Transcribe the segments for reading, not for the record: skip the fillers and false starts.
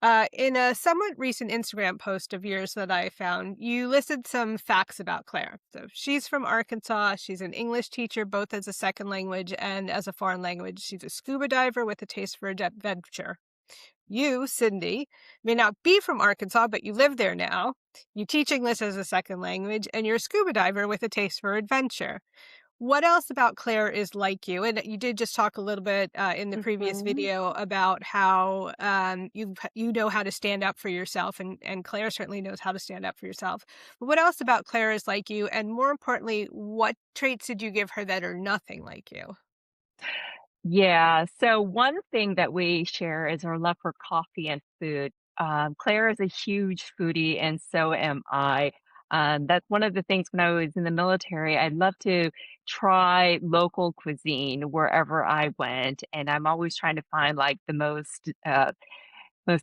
In a somewhat recent Instagram post of yours that I found, you listed some facts about Claire. So she's from Arkansas. She's an English teacher, both as a second language and as a foreign language. She's a scuba diver with a taste for adventure. You, Cindy, may not be from Arkansas, but you live there now. You teach English as a second language, and you're a scuba diver with a taste for adventure. What else about Claire is like you? And you did just talk a little bit in the previous Mhm. video about how you know how to stand up for yourself, and Claire certainly knows how to stand up for yourself. But what else about Claire is like you? And more importantly, what traits did you give her that are nothing like you? Yeah, so one thing that we share is our love for coffee and food. Claire is a huge foodie, and so am I. That's one of the things when I was in the military, I'd love to try local cuisine wherever I went, and I'm always trying to find like the most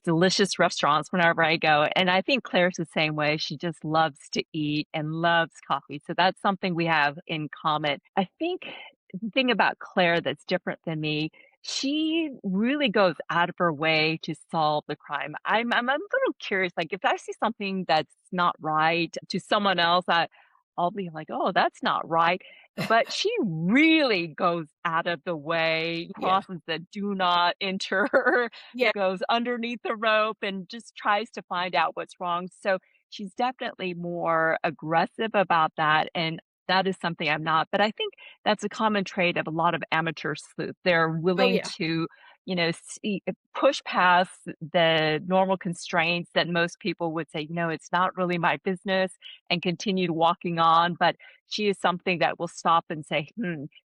delicious restaurants whenever I go. And I think Claire's the same way. She just loves to eat and loves coffee. So that's something we have in common. I think the thing about Claire that's different than me, she really goes out of her way to solve the crime. I'm a little curious, like if I see something that's not right to someone else, I'll be like, oh, that's not right. But she really goes out of the way, Yeah. crosses the do not enter, Yeah. goes underneath the rope and just tries to find out what's wrong. So she's definitely more aggressive about that. And that is something I'm not. But I think that's a common trait of a lot of amateur sleuths. They're Oh, willing yeah. to, push past the normal constraints that most people would say, it's not really my business and continue walking on. But she is something that will stop and say,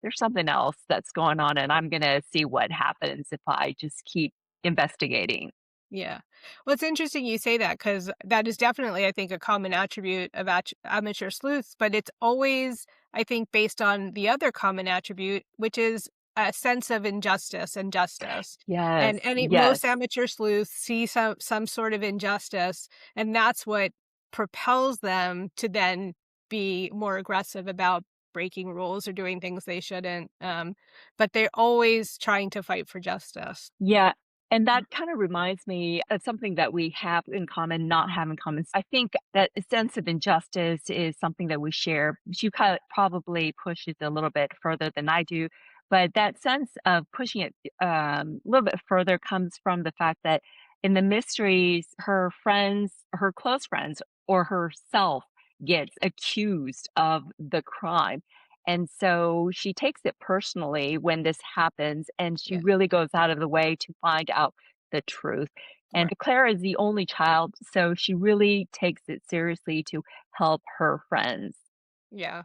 there's something else that's going on, and I'm going to see what happens if I just keep investigating. Yeah. Well, it's interesting you say that because that is definitely, I think, a common attribute of amateur sleuths, but it's always, I think, based on the other common attribute, which is a sense of injustice and justice. Yes, And yes. most amateur sleuths see some sort of injustice, and that's what propels them to then be more aggressive about breaking rules or doing things they shouldn't. But they're always trying to fight for justice. Yeah, and that kinda reminds me of something that we have in common, not have in common. I think that a sense of injustice is something that we share. She probably pushes a little bit further than I do, but that sense of pushing it, a little bit further comes from the fact that in the mysteries, her friends, her close friends, or herself gets accused of the crime. And so she takes it personally when this happens, and she Yeah. really goes out of the way to find out the truth. And Right. Claire is the only child, so she really takes it seriously to help her friends. Yeah.